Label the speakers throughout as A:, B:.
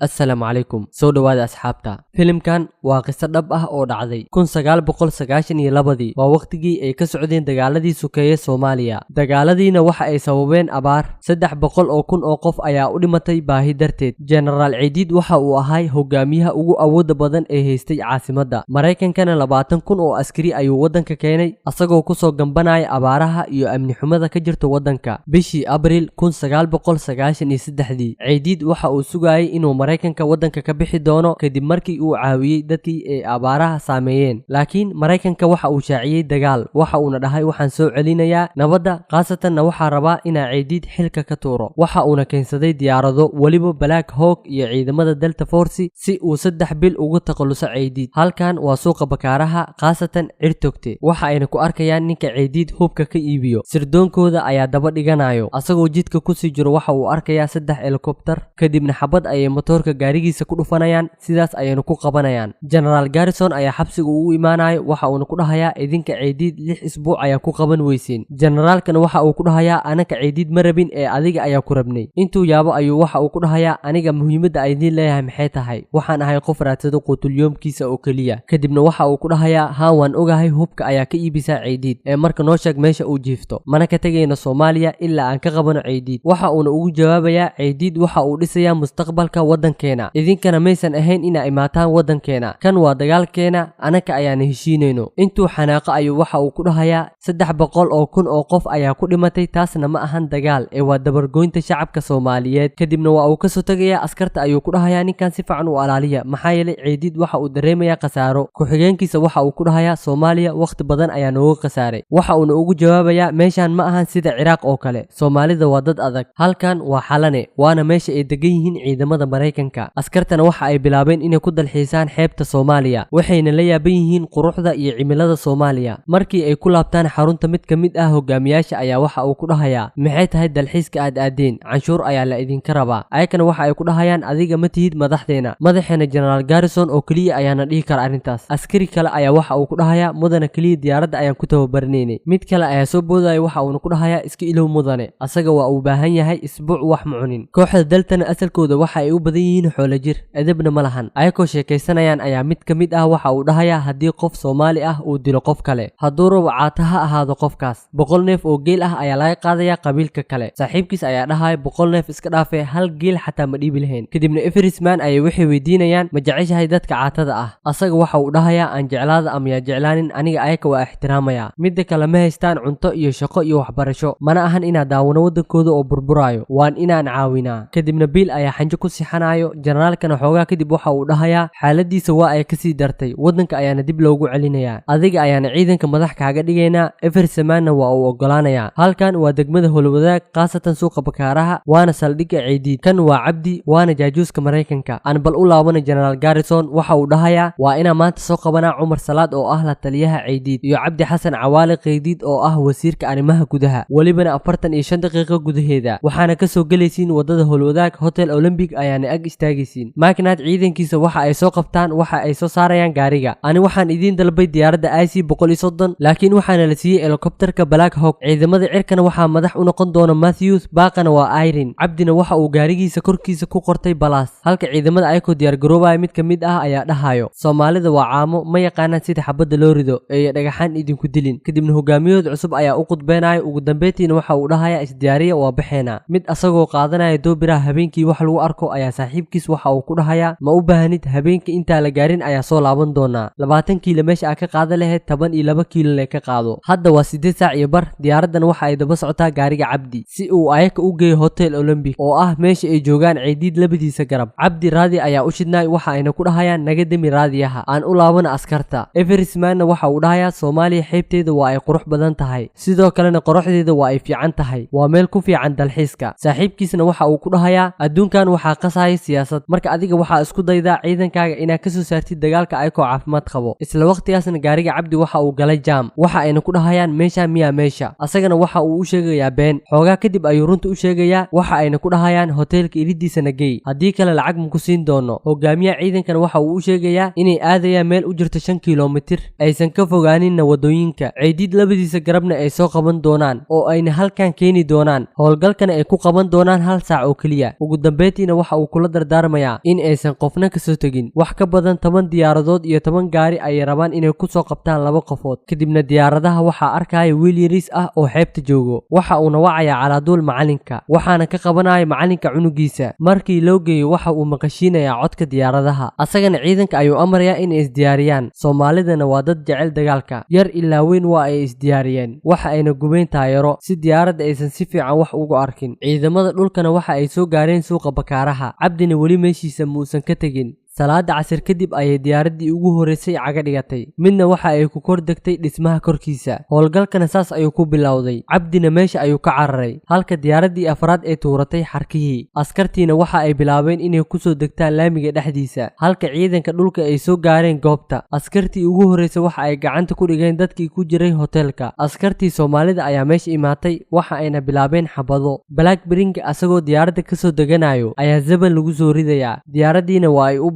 A: السلام عليكم soo dhawaada asxaabta filimkan waa qiso dhab ah oo dhacday 1992 waa waqtigii ay ka socdeen dagaaladii sukeeye Soomaaliya dagaaladiina waxa ay sababeen abaar 300 oo kun oo qof ayaa u dhimatay baahi darteed General Ciidid waxa uu ahay hogaamiyaha ugu awoodda badan ee haystay caasimadda Mareykankana 20 kun oo askari ayuu wadanka keenay asagoo ku soo gambanaya abaaraha iyo amni xumada ka jirta wadanka bishii Abriil 1993 Ciidid waxa uu sugayay inuu Mareykanka wadanka ka bixi doono kadib markii uu caawiyay dadkii ay abaaraha saameeyeen laakiin Mareykanka waxa uu shaaciyay dagaal waxa uu dhahay waxaan soo celinayaa nabadda qaasatan waxa rabaa inaa Ciidid xilka ka tuuro waxa uu keensaday diyaarado waliba Black Hawk iyo ciidamada Delta Force si uu 3 bil ugu taqaluso Ciidid halkan waa suuqa bakaaraha qaasatan Cirtogte waxa ayna ku arkayaan ninka Ciidid hubka ka iibiyo sirdoonkooda ayaa daba dhiganayo asagoo jidka ku sii jiro waxa uu arkayaa 3 helicopter kadibna xabad ay motorka gaarigiisa ku dhufanayaan sidaas ayaynu ku qabanayaan General Garrison ayaa xabsiga ugu imaanayo waxa uu ku dhahayaa idinka Ciidid 6 isbuuc ayaa ku qaban weyseen generalkan waxa uu ku dhahayaa anaka Ciidid ma rabin ee adiga ayaa ku rabnay intuu yaabo ayuu waxa uu ku dhahayaa aniga muhiimadda ay idin leeyahay maxay tahay waxaan ahay qof raadsado quutulyoomkiisa oo kaliya kadibna waxa uu ku dhahayaa haa waan ogahay hubka ayaa ka iibisa Ciidid ee marka noo sheeg meesha uu jiifto mana ka tagayna Soomaaliya ilaa aan ka qabano Ciidid waxa uu ugu jawaabayaa Ciidid waxa uu dhisayaa mustaqbalka wadankeena idinkana maysan ahayn ina imaataan wadankeena kan waa dagaalkeena anaka ayaan heshiinayno intuu xanaaqo ayuu waxa uu ku dhahayaa 300 oo kun oo qof ayaa ku dhimatay taasna ma ahan dagaal ee waa dabargoynta shacabka Soomaaliyeed kadibna waa uu ka soo tagayaa askarta ayuu ku dhahayaa ninkan si fiican u alaaliya maxaa yeelay Ciidid waxa uu dareemayaa qasaaro ku xigeenkiisa waxa uu ku dhahayaa Soomaaliya waqti badan ayaa nooga qasaaray waxa uu ugu jawaabayaa meeshan ma ahan sida Ciraaq oo kale Soomaalida waa dad adag halkan waa xalane waana meesha ay degan yihiin ciidamada Mareykanka askartana waxa ay bilaabeen inay ku dalxiisaan xeebta Soomaaliya waxayna la yaaban yihiin quruxda iyo cimilada Soomaaliya markii ay ku laabtaan xarunta mid kamid ah hogaamiyaasha ayaa waxa uu ku dhahayaa maxay tahay dalxiiska aad aadeen canshuur ayaa la idinka rabaa ayakana waxa ay ku dhahayaan adiga ma tihid madaxdeena madaxeena General Garrison oo kaliya ayaana dhihi kara arintaas askari kale ayaa waxa uu ku dhahayaa mudane kaliya diyaaradda ayaan ku tababarneynay mid kale ayaa soo boodaya waxa uu ku dhahayaa iska ilow mudane asaga waa uu baahan yahay isbuuc wax ma cunin kooxda Deltana asalkooda waxa ay u badan yihiin xoolo jir adabna ma lahan ayakoo sheekaysanayaan ayaa mid kamid ah waxa uu dhahayaa hadii qof Soomaali ah uu dilo qof kale haduu rabo caataha ahaado qofkaas 100 neef oo geel ah ayaa laga qaadaya qabiilka kale saaxiibkiis ayaa dhahay 100 neef iska dhaafay hal geel xataa ma dhiibi lahayn kadibna Everisman ay waxay weydiinayaan ma jeceshahay dadka caatada ah asaga waxa uu dhahayaa aan jeclaada ama yaa jeclaanin aniga ayaka waa ixtiraamaya mid kale ma haystaan cunto iyo shaqo iyo waxbarasho mana ahan inaa daawano wadankooda oo burburayo waan inaan caawinaa kadibna Bill ayaa xanjo ku sixanayo generalkana xoogaa kadib waxa uu dhahayaa xaaladiisa waa ay ka sii dartay wadanka ayaana dib loogu celinayaa adiga ayaana ciidanka madax kaaga dhigaynaa Eversmanna waa uu ogolaanayaa halkan waa degmada Holwadaag qaasatan suuqa bakaaraha waana saldhigga Ciidid kan waa Cabdi waana jaajuuska Mareykanka aan bal u laabana General Garrison waxa uu dhahayaa waa inaa maanta soo qabanaa Cumar Salaad oo ah la taliyaha Ciidid iyo Cabdi Xasan Cawaale Ciidid oo ah wasiirka arrimaha gudaha walibana 45 daqiiqo gudaheeda waxaana ka soo galaysiin wadada Holwadaag Hotel Olympic ayaana ag istaagaysiin maakinaad ciidankiisa waxa ay soo qabtaan waxa ay soo saarayaan gaariga ani waxaan idin dalbay diyaaradda IC-130 laakiin waxaana la siiyay helicopterka Black Hawk ciidamada cirkana waxa madax u noqon doona Matthews baaqana waa Irene Cabdina waxa uu gaarigiisa korkiisa ku qortay balaas halka ciidamada ay ku diyaar garoobay mid kamid ah ayaa dhahayo Soomaalida waa caamo ma yaqaanaan sida xabada loo rido ee dhagaxan idinku dilin kadibna hogaamiyahood cusub ayaa u qudbeenay ugu dambeyntiina waxa uu dhahayaa isdiyaariya waa baxeena mid asagoo qaadanaya doobiraha habeenkii wax lagu arko ayaa saaxiibkiis waxa uu ku dhahayaa ma u baahanid habeenkii inta la gaarin ayaa soo laaban doona 20 kiilo meesha ka qaada lahayd 12 kiilo le ka qaado hadda waa 8 saac iyo bar diyaaradan waxa ay daba socotaa gaariga Cabdi si uu ayaka u geeyo Hotel Olympic oo ah meesha ay joogaan Ciidid labadiisa garab Cabdi raadi ayaa u shidnay waxa ayna ku dhahayaan naga demi raadiyaha aan u laabana askarta Eversman waxa uu dhahayaa Soomaaliya xeebteeda waa ay qurux badan tahay sidoo kalena quruxdeeda waa ay fiican tahay waa meel ku fiican dalxiiska saaxiibkiisna waxa uu ku dhahayaa adduunkan waxa qasaya siyaasad marka adiga waxa isku daydaa ciidankaaga inaa ka soo saartid dagaalka ay koo caafimaad qabo isla waqtigaasna gaariga Cabdi waxa uu galay jam waxa ayna ku dhahayaan meesha miya meesha asagana waxa uu u sheegayaa been xoogaa kadib ayuu runta u sheegayaa waxa ayna ku dhahayaan hoteelka iridiisa nagey hadii kale lacag ma ku siin doono hogaamiyaha ciidankan waxa uu u sheegayaa inay aadayaan meel u jirto 5 kiiloomitir aysan ka fogaanin wadooyinka Ciidid labadiisa garabna ay soo qaban doonaan oo ayna halkan keeni doonaan howlgalkana ay ku qaban doonaan hal saac oo kaliya ugu dambeyntiina waxa uu kula dardaarmayaa in aysan qofna kasoo tegin. wax ka badan 10 diyaaradood iyo 10 gaari ay rabaan inay ku soo qabtaan 2 qofood. kadibna diyaaradaha waxaa arkaya wiil yariis ah oo xeebta joogo. waxa uuna wacayaa calaaduul macalinka, waxaana ka qabanaya macalinka cunugiisa. markii loo geeyo waxa uu maqashiinayaa codka diyaaradaha, asagana ciidanka ayuu amrayaa inay isdiyaariyaan. soomaalidana waa dad jecel dagaalka, yar ilaa weyn waa ay isdiyaariyeen. waxa ayna gubeen taayaro si diyaaradda aysan si fiican wax uga arkin. ciidamada dhulkana waxa ay soo gaareen suuqa bakaaraha. cabdina weli meeshiisa muusan ka tegin. salaada casir kadib ayay diyaaraddii ugu horeysay caga dhigatay, midna waxa ay ku kor degtay dhismaha korkiisa. howlgalkana saas ayuu ku bilowday. cabdina meesha ayuu ka cararay, halka diyaaraddii afraad ay tuuratay xarkihii. askartiina waxa ay bilaabeen inay kusoo degtaan laamiga dhexdiisa, halka ciidanka dhulka ay soo gaareen goobta. askartii ugu horeysay waxa ay gacanta ku dhigeen dadkii ku jiray hoteelka. askartii soomaalida ayaa meesha imaatay, waxa ayna bilaabeen xabado. blackbring asagoo diyaaradda kasoo deganayo ayaa zaban lagu soo ridayaa. diyaaraddiina waa ay u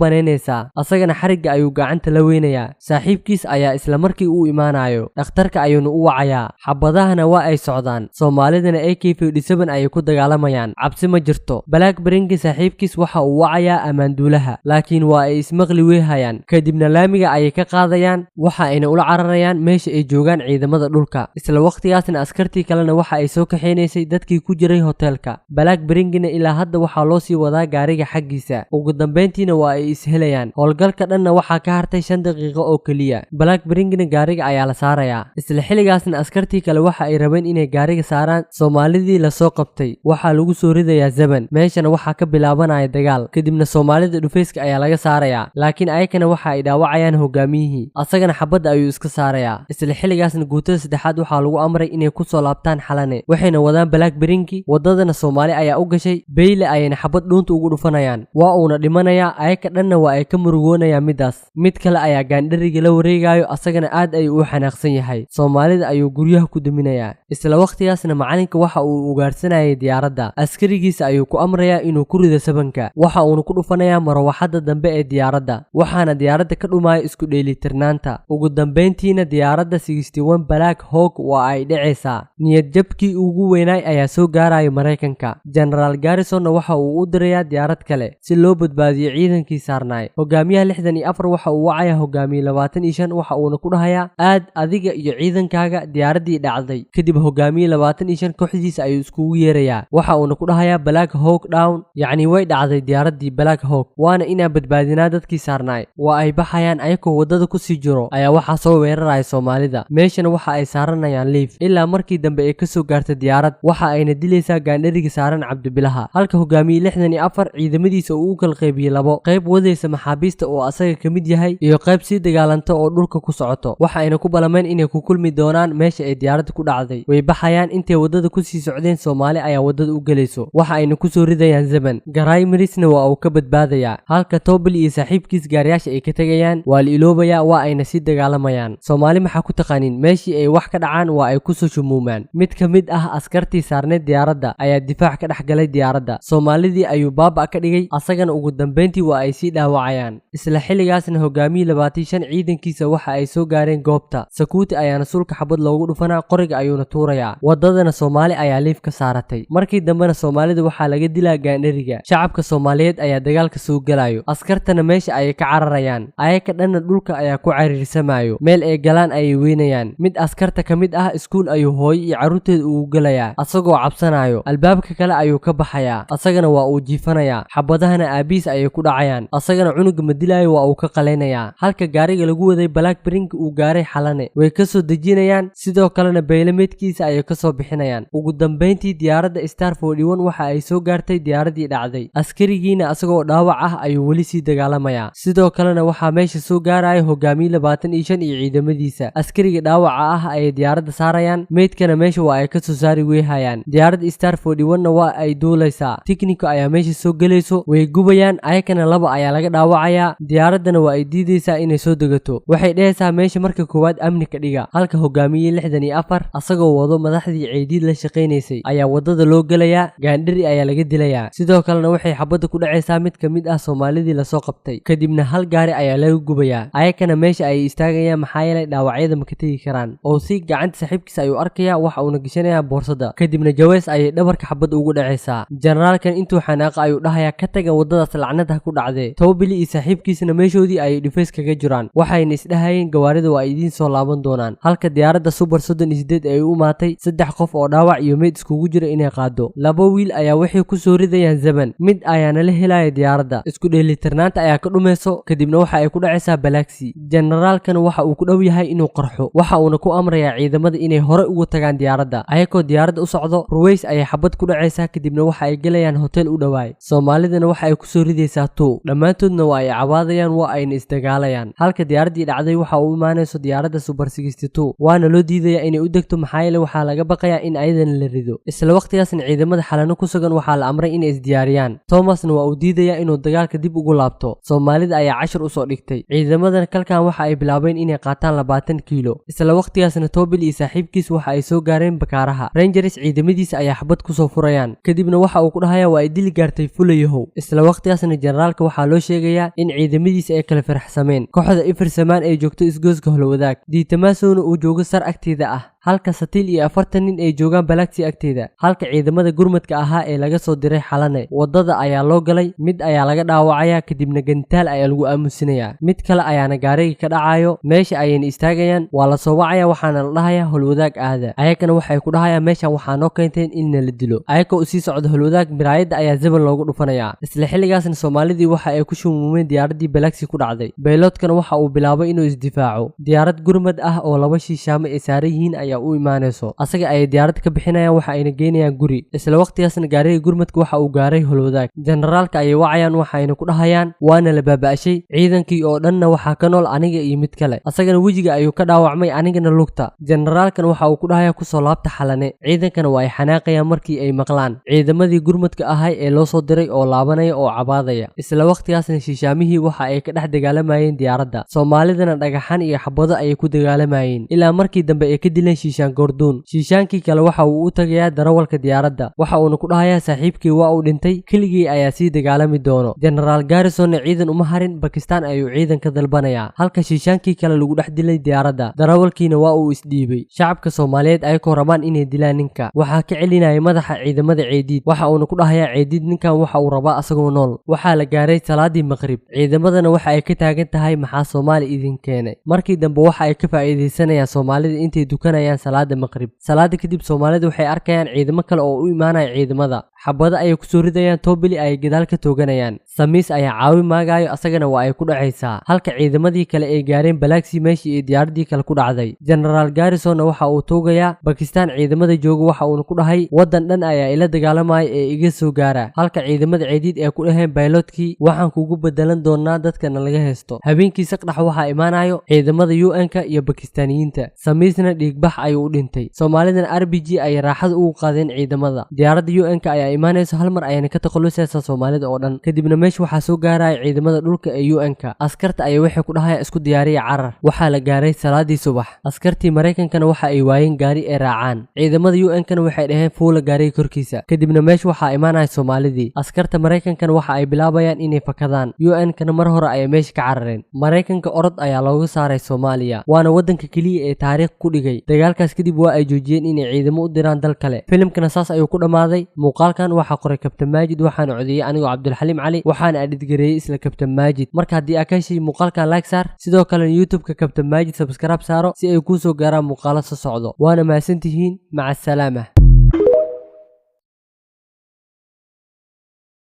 A: asagana xarigga ayuu gacanta la weynayaa. saaxiibkiis ayaa isla markii u imaanayo, dhakhtarka ayuuna u wacayaa. xabadahana waa ay socdaan, soomaalidana AK-47 ayay ku dagaalamayaan. cabsi ma jirto. blackbring saaxiibkiis waxa uu wacayaa ammaanduulaha, laakiin waa ay ismaqli weehayaan. kadibna laamiga ayay ka qaadayaan, waxa ayna ula cararayaan meesha ay joogaan ciidamada dhulka. isla waqtigaasna askartii kalena waxa ay soo kaxeynaysay dadkii ku jiray hoteelka. blackbringna ilaa hadda waxaa loo sii wadaa gaariga xaggiisa. ugu dambeyntiina waa ay ishelayaan. howlgalka dhanna waxaa ka hartay 5 daqiiqo oo keliya. blackbringna gaariga ayaa la saarayaa. isla xilligaasna askartii kale waxa ay rabeen inay gaariga saaraan soomaalidii lasoo qabtay. waxaa lagu soo ridayaa zaban. meeshana waxaa ka bilaabanaya dagaal. kadibna soomaalida dhufeyska ayaa laga saarayaa, laakiin ayakana waxa ay dhaawacayaan hogaamiyihii, asagana xabadda ayuu iska saarayaa. isla xilligaasna guutada saddexaad waxaa lagu amray inay ku soo laabtaan xalane, waxayna wadaan blackbringki. wadadana soomaali ayaa u gashay, beyle ayayna xabad dhuunta ugu dhufanayaan. waa uuna dhimanayaa, ayaka dhanna waa ay ka murugoonayaan midaas. mid kale ayaa gaandhariga la wareegayo, asagana aad ayuu u xanaaqsan yahay. soomaalida ayuu guryaha ku duminayaa. isla waqtigaasna macalinka waxa uu ugaarsanayay diyaaradda. askarigiisa ayuu ku amrayaa inuu ku rido sabanka, waxa uuna ku dhufanayaa marawaxadda dambe ee diyaaradda, waxaana diyaaradda ka dhumaya isku dheelitirnaanta. ugu dambeyntiina diyaaradda 61 Black Hawk waa ay dhacaysaa. niyad jabkii ugu weynaay ayaa soo gaaraya Mareykanka. General Garrisonna waxa uu u dirayaa diyaarad kale si loo badbaadiyo ciidankii saarnaay. hogaamiyaha 64 waxa uu wacaya hogaamiye 25 waxa uuna ku dhahayaa aad adiga iyo ciidankaaga diyaaraddii dhacday. kadib hogaamiye 25 kooxdiisa ayuu iskugu yeerayaa, waxa uuna ku dhahayaa Black Hawk down, yacni way dhacday diyaaraddii Black Hawk, waana inaan badbaadinaa dadkii saarnaay. waa ay baxayaan ayagoo wadada ku sii jiro ayaa waxaa soo weeraraya soomaalida. meeshana waxa ay saaranayaan liif ilaa markii dambe ay kasoo gaartay diyaarad, waxa ayna dilaysaa gaandhariga saaran cabdibilaha, halka hogaamiye 64 ciidamadiisa uu u kala qaybiyey 2 qayb wadaysa maxaabiista oo asaga ka mid yahay iyo qayb sii dagaalanta oo dhulka ku socoto. waxa ayna ku balameen inay ku kulmi doonaan meesha ay diyaaradda ku dhacday. way baxayaan, intay wadada ku sii socdeen soomaali ayaa wadada u gelayso, waxa ayna ku soo ridayaan zaban. garay marisna waa uu ka badbaadayaa, halka Tobel iyo saaxiibkiis gaariyaasha ay ka tagayaan. waa la iloobayaa, waa ayna sii dagaalamayaan. soomaali maxaa ku taqaanin, meeshii ay wax ka dhacaan waa ay ku soo shumuumaan. mid ka mid ah askartii saarneed diyaaradda ayaa difaac ka dhex galay diyaaradda. soomaalidii ayuu baaba ka dhigay, asagana ugu dambeyntii waa ay sii dhaawacayaan. isla xilligaasna hogaamiye 25 ciidankiisa waxa ay soo gaareen goobta. sakuuti ayaana sulka xabad loogu dhufanaa, qoriga ayuuna tuurayaa. wadadana soomaali ayaa liif ka saaratay. markii dambena soomaalida waxaa laga dilaa gaandhariga. shacabka soomaaliyeed ayaa dagaalka soo galayo, askartana meesha ayay ka cararayaan. ayaka dhanna dhulka ayaa ku cariirsamayo, meel ay galaan ayay weynayaan. mid askarta ka mid ah iskuul ayuu hooyo iyo carruurteeda ugu galayaa, asagoo cabsanayo. albaabka kale ayuu ka baxayaa, asagana waa uu jiifanayaa. xabadahana aabiis ayay ku dhacayaan, asagana cunuga madilayo waa uu ka qalaynayaa. halka gaariga lagu waday blackbring uu gaaray xalane, way ka soo dejinayaan. sidoo kalena baylameedkiisa ayay ka soo bixinayaan. ugu dambeyntii diyaaradda Star 41 waxa ay soo gaartay diyaaraddii dhacday. askarigiina asagoo dhaawac ah ayuu weli sii dagaalamayaa. sidoo kalena waxaa meesha soo gaaraya hogaamiye 25 iyo ciidamadiisa. askariga dhaawaca ah ayay diyaaradda saarayaan, meydkana meesha waa ay ka soo saari weehayaan. diyaaradda Star 41 waa ay duulaysaa. tikniko ayaa meesha soo gelayso, way gubayaan. ayakana 2 ayaa laga dhaawacayaa, diyaaradana waa ay diidaysaa inay soo degato. waxay dhehaysaa meesha marka koowaad amni ka dhiga. halka hogaamiye 64 asagoo wado madaxdii Ciidiid la shaqeynaysay ayaa wadada loo galayaa, gaandhiri ayaa laga dilayaa. sidoo kalena waxay xabada ku dhacaysaa mid kamid ah Soomaalidii la soo qabtay, kadibna hal gaari ayaa laga gubayaa. ayakana meesha ay istaagayaan maxaa yeelay dhaawacyada ma ka tegi karaan. oo si gacanta saaxiibkiisa ayuu arkayaa, waxa uuna gashanayaa boorsada, kadibna Jaweys ayay dhabarka xabad ugu dhacaysaa. generaalkan intuu xanaaqa ayuu dhahayaa ka taga wadadaas lacnada ku dhacday. Tobili iyo saaxiibkiisana meeshoodii ayay dhifays kaga jiraan, waxayna isdhahayeen gawaarida waa idiin soo laaban doonaan. halka diyaaradda Super 38 ay u maatay 3 qof oo dhaawac iyo meed iskugu jira inay qaado. laba wiil ayaa waxay ku soo ridayaan Zeban, mid ayaana la helaya diyaaradda. isku dheelitirnaanta ayaa ka dhumayso, kadibna waxa ay ku dhacaysaa Balaxi. generaalkan waxa uu ku dhow yahay inuu qarxo, waxa uuna ku amrayaa ciidamada inay hore ugu tagaan diyaaradda. ayagoo diyaaradda u socdo, Ruways ayay xabad ku dhacaysaa, kadibna waxa ay galayaan hotel u dhawaay. Soomaalidana waxa ay ku soo ridaysaa tuu, dhammaantoodna waa ay cabaadayaan, waa ayna isdagaalayaan. halka diyaaraddii dhacday waxa uu imaanayso diyaaradda Super 62, waana loo diidayaa inay u degto maxaa yeelay waxaa laga baqayaa in ayadana la rido. isla waqtigaasna ciidamada xalano ku sugan waxaa la amray inay isdiyaariyaan. Thomasna waa uu diidayaa inuu dagaalka dib ugu laabto. Soomaalida ayaa cashar u soo dhigtay. ciidamadan kalkan waxa ay bilaabeen inay qaataan 20 kiilo. isla waqtigaasna Tobil iyo saaxiibkiis waxa ay soo gaareen Bakaaraha. Rangers ciidamadiisa ayaa xabad ku soo furayaan, kadibna waxa uu ku dhahayaa waa ay dili gaartay Fulayahow. isla waqtigaasna generaalka waxaa loo sheegayaa in ciidamadiisa ay kala faraxsameen. kooxda Ifirsamaan ay joogto isgooska Holwadaag, Diitamaasowna uu joogo sar agteeda ah, halka Satil iyo 40 nin ay joogaan Balaxi agteeda. halka ciidamada gurmadka ahaa ee laga soo diray Xalane wadada ayaa loo galay, mid ayaa laga dhaawacayaa, kadibna gantaal ayaa lagu aamusinayaa, mid kale ayaana gaariga ka dhacayo. meesha ayayna istaagayaan, waa la soo wacaya, waxaana la dhahayaa Holwadaag aada. ayagana waxay ku dhahayaan meeshan waxaa noo keenteen in la dilo. ayagoo u sii socda Holwadaag, miraayada ayaa Zeban loogu dhufanayaa. isla xilligaasna Soomaalidii waxa ay ku shumuumeen diyaaraddii Balaxi ku dhacday. bayloodkana waxa uu bilaabay inuu isdifaaco. diyaarad gurmad ah oo laba shiishaamo ay saaran yihiin ayaa u imaanayso, asaga ay diyaarad ka bixinayaan, waxa ayna geynayaan guri. isla waqtigaasna gaariga gurmadka waxa uu gaaray Holwadaag. generaalka ayay wacayaan, waxayna ku dhahayaan waana la baaba'shay, ciidankii oo dhanna waxaa ka nool aniga iyo mid kale. asagana wejiga ayuu ka dhaawacmay, anigana lugta. generaalkan waxa uu ku dhahayaa ku soo laabta Xalane. ciidankana waa ay xanaaqayaan markii ay maqlaan ciidamadii gurmadka ahay ee loo soo diray oo laabanaya oo cabaadaya. isla waqtigaasna shiishaamihii waxa ay ka dhex dagaalamayeen diyaaradda. Soomaalidana dhagaxan iyo xabado ayay ku dagaalamayeen ilaa markii dambe ay ka dileen shiishaan Gordoon. shiishaankii kale waxa uu u tagayaa darawalka diyaaradda, waxa uuna ku dhahayaa saaxiibkii waa uu dhintay, keligii ayaa sii dagaalami doono. generaal Garrison ciidan uma harin, Pakistan ayuu ciidan ka dalbanayaa, halka shiishaankii kale lagu dhex dilay diyaaradda. darawalkiina waa uu isdhiibay. shacabka Soomaaliyeed ayagoo rabaan inay dilaan ninka, waxaa ka celinaya madaxa ciidamada Ciidiid, waxa uuna ku dhahayaa Ciidiid ninkan waxa uu rabaa asagoo nool. waxaa la gaaray salaadii maqrib, ciidamadana waxa ay ka taagan tahay maxaa Soomaali idin keenay. markii dambe waxa ay ka faa'iideysanayaan Soomaalida intay dukanayaan salaada maqrib. salaada kadib Soomaalida waxay arkayaan ciidamo kale oo u imaanaya ciidamada, xabada ayay ku soo ridayaan. Tobili ay gadaal ka tooganayaan. Samiis ayaa caawi maagayo, asagana waa ay ku dhacaysaa, halka ciidamadii kale ay gaareen Balaxi meeshii ay diyaaraddii kale ku dhacday. generaal Garrison waxa uu toogayaa Pakistan ciidamada jooga, waxa uuna ku dhahay wadan dhan ayaa ila dagaalamaya ee iga soo gaara, halka ciidamada Ciidiid ay ku dhaheen bayloodkii waxaan kugu bedelan doonaa dadkana laga haysto. habeenkii saqdhax waxaa imaanayo ciidamada UN-ka iyo Pakistaaniyiinta. Samiisna dhiigbax ayuu u dhintay. Soomaalidana RPG ay raaxada ugu qaadeen ciidamada. diyaaradda UN-ka ayaa imaanayso, hal mar ayayna ka takhalusaysaa Soomaalida oo dhan. kadibna meesha waxaa soo gaaraya ciidamada dhulka ee UN-ka. askarta ayaa waxay ku dhahayaan isku diyaariya carar. waxaa la gaaray salaadii subax. askartii Mareykankana waxa ay waayeen gaari ay raacaan. ciidamada UN-kana waxay dhaheen fuula gaariga korkiisa. kadibna meesha waxaa imaanaya Soomaalidii. askarta Mareykankana waxa ay bilaabayaan inay fakadaan. UN-kana mar hore ayay meesha ka carareen. Mareykanka orod ayaa looga saaray Soomaaliya, waana wadanka kaliya ee taariikh ku dhigay. dagaalkaas kadib waa ay joojiyeen inay ciidamo u diraan dal kale. filimkana saas ayuu ku dhamaaday. muuqaalkan waxaa qoray Kabtan Maajid, waxaana codiyay anigoo Cabdulxaliim Cali, waxaana edit-gareeyay isla Kabtan Maajid. marka haddii aad ka heshay muuqaalkan like saar, sidoo kale YouTube-ka Kabtan Maajid subscribe saaro si ay kuu soo gaaraan muuqaalo soo socdo. waana mahadsantihiin, maca salaama.